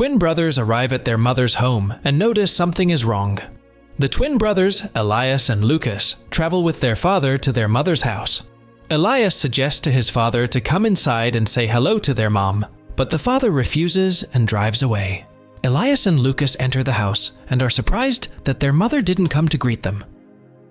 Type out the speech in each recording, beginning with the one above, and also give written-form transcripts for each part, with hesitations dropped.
twin brothers arrive at their mother's home and notice something is wrong. The twin brothers, Elias and Lucas, travel with their father to their mother's house. Elias suggests to his father to come inside and say hello to their mom, but the father refuses and drives away. Elias and Lucas enter the house and are surprised that their mother didn't come to greet them.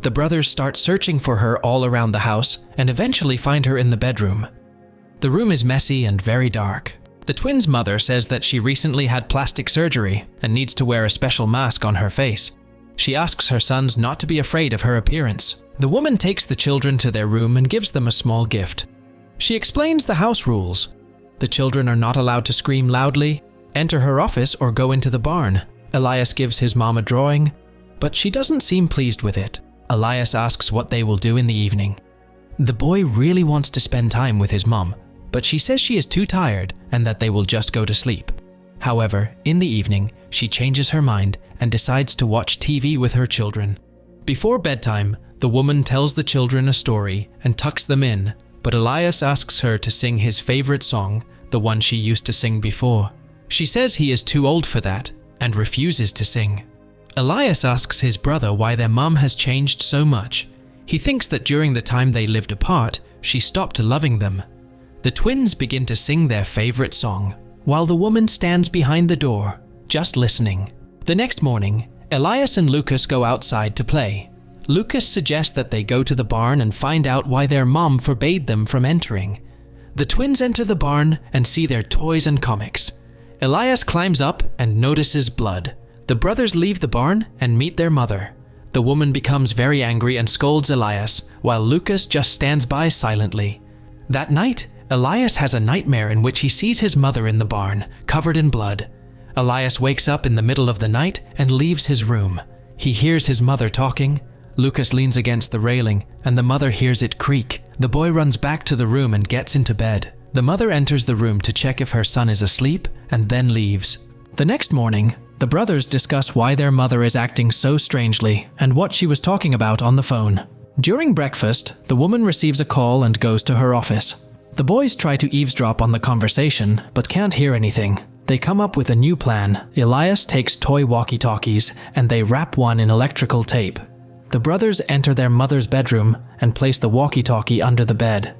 The brothers start searching for her all around the house and eventually find her in the bedroom. The room is messy and very dark. The twins' mother says that she recently had plastic surgery and needs to wear a special mask on her face. She asks her sons not to be afraid of her appearance. The woman takes the children to their room and gives them a small gift. She explains the house rules. The children are not allowed to scream loudly, enter her office, or go into the barn. Elias gives his mom a drawing, but she doesn't seem pleased with it. Elias asks what they will do in the evening. The boy really wants to spend time with his mom, but she says she is too tired and that they will just go to sleep. However, in the evening, she changes her mind and decides to watch TV with her children. Before bedtime, the woman tells the children a story and tucks them in, but Elias asks her to sing his favorite song, the one she used to sing before. She says he is too old for that and refuses to sing. Elias asks his brother why their mom has changed so much. He thinks that during the time they lived apart, she stopped loving them. The twins begin to sing their favorite song, while the woman stands behind the door, just listening. The next morning, Elias and Lucas go outside to play. Lucas suggests that they go to the barn and find out why their mom forbade them from entering. The twins enter the barn and see their toys and comics. Elias climbs up and notices blood. The brothers leave the barn and meet their mother. The woman becomes very angry and scolds Elias, while Lucas just stands by silently. That night, Elias has a nightmare in which he sees his mother in the barn, covered in blood. Elias wakes up in the middle of the night and leaves his room. He hears his mother talking. Lucas leans against the railing, and the mother hears it creak. The boy runs back to the room and gets into bed. The mother enters the room to check if her son is asleep and then leaves. The next morning, the brothers discuss why their mother is acting so strangely and what she was talking about on the phone. During breakfast, the woman receives a call and goes to her office. The boys try to eavesdrop on the conversation, but can't hear anything. They come up with a new plan. Elias takes toy walkie-talkies and they wrap one in electrical tape. The brothers enter their mother's bedroom and place the walkie-talkie under the bed.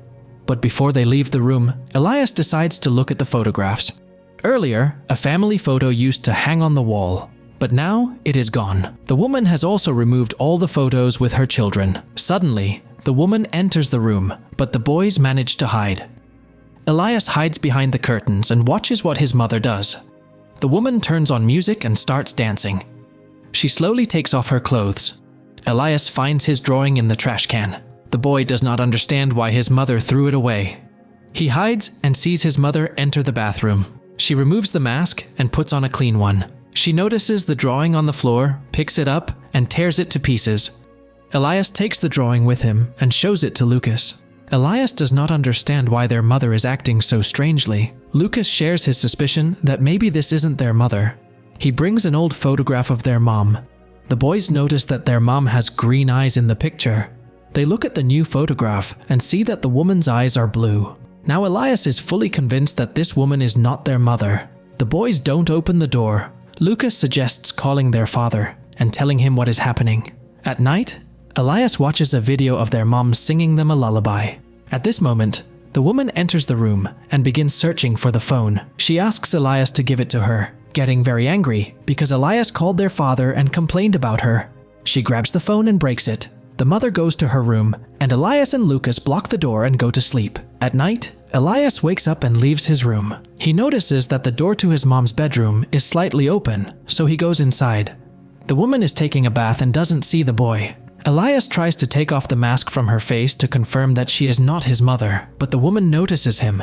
But before they leave the room, Elias decides to look at the photographs. Earlier, a family photo used to hang on the wall, but now it is gone. The woman has also removed all the photos with her children. Suddenly, the woman enters the room, but the boys manage to hide. Elias hides behind the curtains and watches what his mother does. The woman turns on music and starts dancing. She slowly takes off her clothes. Elias finds his drawing in the trash can. The boy does not understand why his mother threw it away. He hides and sees his mother enter the bathroom. She removes the mask and puts on a clean one. She notices the drawing on the floor, picks it up, and tears it to pieces. Elias takes the drawing with him and shows it to Lucas. Elias does not understand why their mother is acting so strangely. Lucas shares his suspicion that maybe this isn't their mother. He brings an old photograph of their mom. The boys notice that their mom has green eyes in the picture. They look at the new photograph and see that the woman's eyes are blue. Now Elias is fully convinced that this woman is not their mother. The boys don't open the door. Lucas suggests calling their father and telling him what is happening. At night, Elias watches a video of their mom singing them a lullaby. At this moment, the woman enters the room and begins searching for the phone. She asks Elias to give it to her, getting very angry because Elias called their father and complained about her. She grabs the phone and breaks it. The mother goes to her room, and Elias and Lucas block the door and go to sleep. At night, Elias wakes up and leaves his room. He notices that the door to his mom's bedroom is slightly open, so he goes inside. The woman is taking a bath and doesn't see the boy. Elias tries to take off the mask from her face to confirm that she is not his mother, but the woman notices him.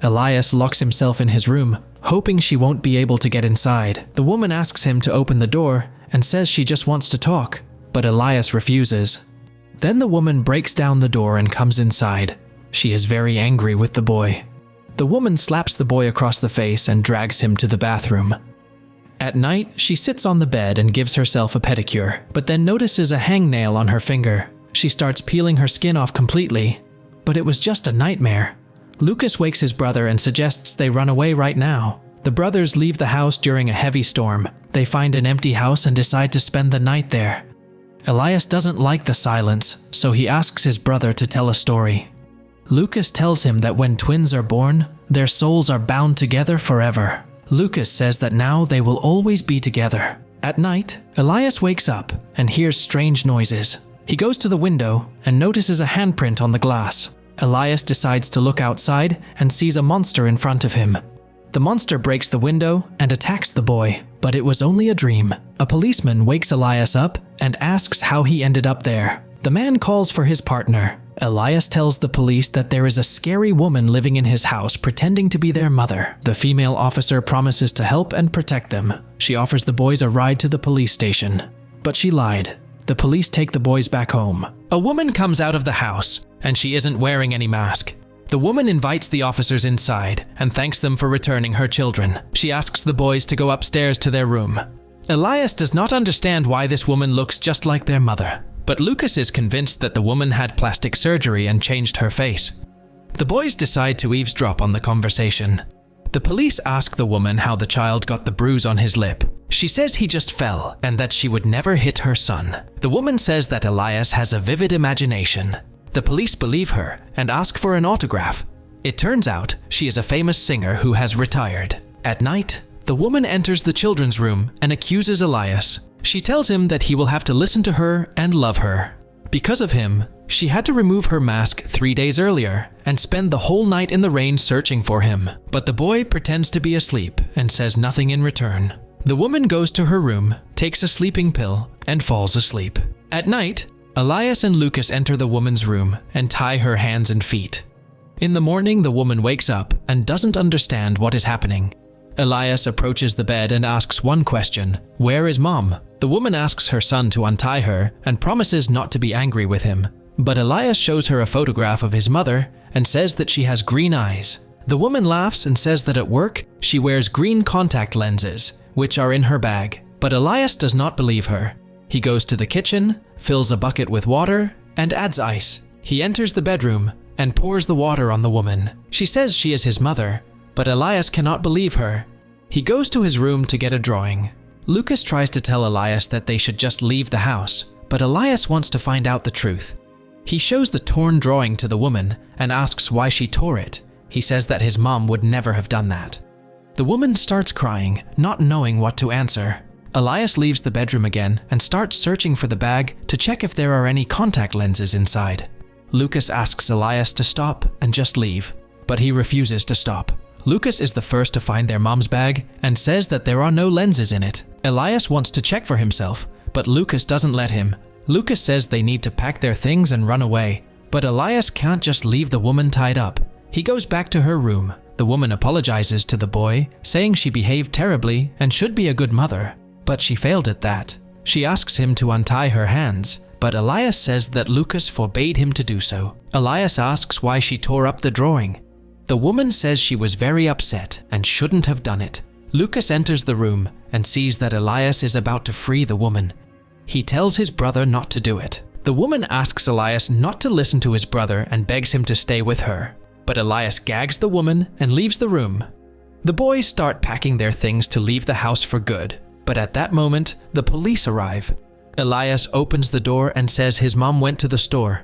Elias locks himself in his room, hoping she won't be able to get inside. The woman asks him to open the door and says she just wants to talk, but Elias refuses. Then the woman breaks down the door and comes inside. She is very angry with the boy. The woman slaps the boy across the face and drags him to the bathroom. At night, she sits on the bed and gives herself a pedicure, but then notices a hangnail on her finger. She starts peeling her skin off completely, but it was just a nightmare. Lucas wakes his brother and suggests they run away right now. The brothers leave the house during a heavy storm. They find an empty house and decide to spend the night there. Elias doesn't like the silence, so he asks his brother to tell a story. Lucas tells him that when twins are born, their souls are bound together forever. Lucas says that now they will always be together. At night, Elias wakes up and hears strange noises. He goes to the window and notices a handprint on the glass. Elias decides to look outside and sees a monster in front of him. The monster breaks the window and attacks the boy, but it was only a dream. A policeman wakes Elias up and asks how he ended up there. The man calls for his partner. Elias tells the police that there is a scary woman living in his house pretending to be their mother. The female officer promises to help and protect them. She offers the boys a ride to the police station, but she lied. The police take the boys back home. A woman comes out of the house, and she isn't wearing any mask. The woman invites the officers inside and thanks them for returning her children. She asks the boys to go upstairs to their room. Elias does not understand why this woman looks just like their mother, but Lucas is convinced that the woman had plastic surgery and changed her face. The boys decide to eavesdrop on the conversation. The police ask the woman how the child got the bruise on his lip. She says he just fell and that she would never hit her son. The woman says that Elias has a vivid imagination. The police believe her and ask for an autograph. It turns out she is a famous singer who has retired. At night, the woman enters the children's room and accuses Elias. She tells him that he will have to listen to her and love her. Because of him, she had to remove her mask 3 days earlier and spend the whole night in the rain searching for him. But the boy pretends to be asleep and says nothing in return. The woman goes to her room, takes a sleeping pill, and falls asleep. At night, Elias and Lucas enter the woman's room and tie her hands and feet. In the morning, the woman wakes up and doesn't understand what is happening. Elias approaches the bed and asks one question: "Where is Mom?" The woman asks her son to untie her and promises not to be angry with him. But Elias shows her a photograph of his mother and says that she has green eyes. The woman laughs and says that at work, she wears green contact lenses, which are in her bag. But Elias does not believe her. He goes to the kitchen, fills a bucket with water, and adds ice. He enters the bedroom and pours the water on the woman. She says she is his mother, but Elias cannot believe her. He goes to his room to get a drawing. Lucas tries to tell Elias that they should just leave the house, but Elias wants to find out the truth. He shows the torn drawing to the woman and asks why she tore it. He says that his mom would never have done that. The woman starts crying, not knowing what to answer. Elias leaves the bedroom again and starts searching for the bag to check if there are any contact lenses inside. Lucas asks Elias to stop and just leave, but he refuses to stop. Lucas is the first to find their mom's bag and says that there are no lenses in it. Elias wants to check for himself, but Lucas doesn't let him. Lucas says they need to pack their things and run away, but Elias can't just leave the woman tied up. He goes back to her room. The woman apologizes to the boy, saying she behaved terribly and should be a good mother, but she failed at that. She asks him to untie her hands, but Elias says that Lucas forbade him to do so. Elias asks why she tore up the drawing. The woman says she was very upset and shouldn't have done it. Lucas enters the room and sees that Elias is about to free the woman. He tells his brother not to do it. The woman asks Elias not to listen to his brother and begs him to stay with her, but Elias gags the woman and leaves the room. The boys start packing their things to leave the house for good, but at that moment, the police arrive. Elias opens the door and says his mom went to the store.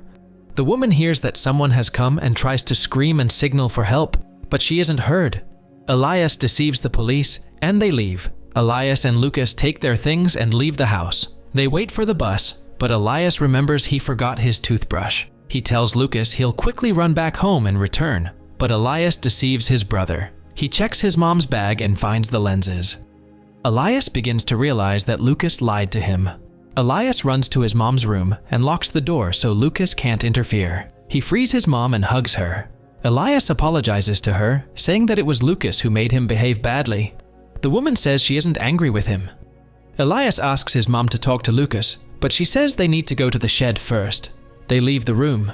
The woman hears that someone has come and tries to scream and signal for help, but she isn't heard. Elias deceives the police and they leave. Elias and Lucas take their things and leave the house. They wait for the bus, but Elias remembers he forgot his toothbrush. He tells Lucas he'll quickly run back home and return, but Elias deceives his brother. He checks his mom's bag and finds the lenses. Elias begins to realize that Lucas lied to him. Elias runs to his mom's room and locks the door so Lucas can't interfere. He frees his mom and hugs her. Elias apologizes to her, saying that it was Lucas who made him behave badly. The woman says she isn't angry with him. Elias asks his mom to talk to Lucas, but she says they need to go to the shed first. They leave the room.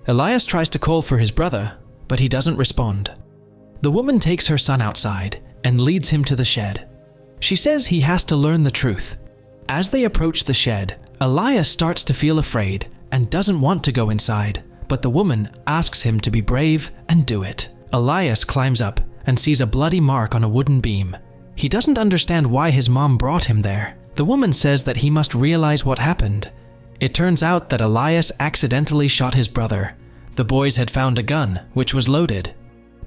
Elias tries to call for his brother, but he doesn't respond. The woman takes her son outside and leads him to the shed. She says he has to learn the truth. As they approach the shed, Elias starts to feel afraid and doesn't want to go inside, but the woman asks him to be brave and do it. Elias climbs up and sees a bloody mark on a wooden beam. He doesn't understand why his mom brought him there. The woman says that he must realize what happened. It turns out that Elias accidentally shot his brother. The boys had found a gun, which was loaded.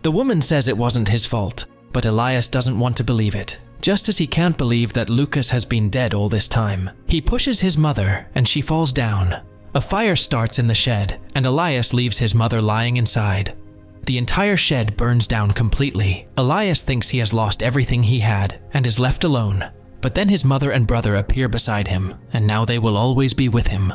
The woman says it wasn't his fault, but Elias doesn't want to believe it, just as he can't believe that Lucas has been dead all this time. He pushes his mother, and she falls down. A fire starts in the shed, and Elias leaves his mother lying inside. The entire shed burns down completely. Elias thinks he has lost everything he had, and is left alone. But then his mother and brother appear beside him, and now they will always be with him.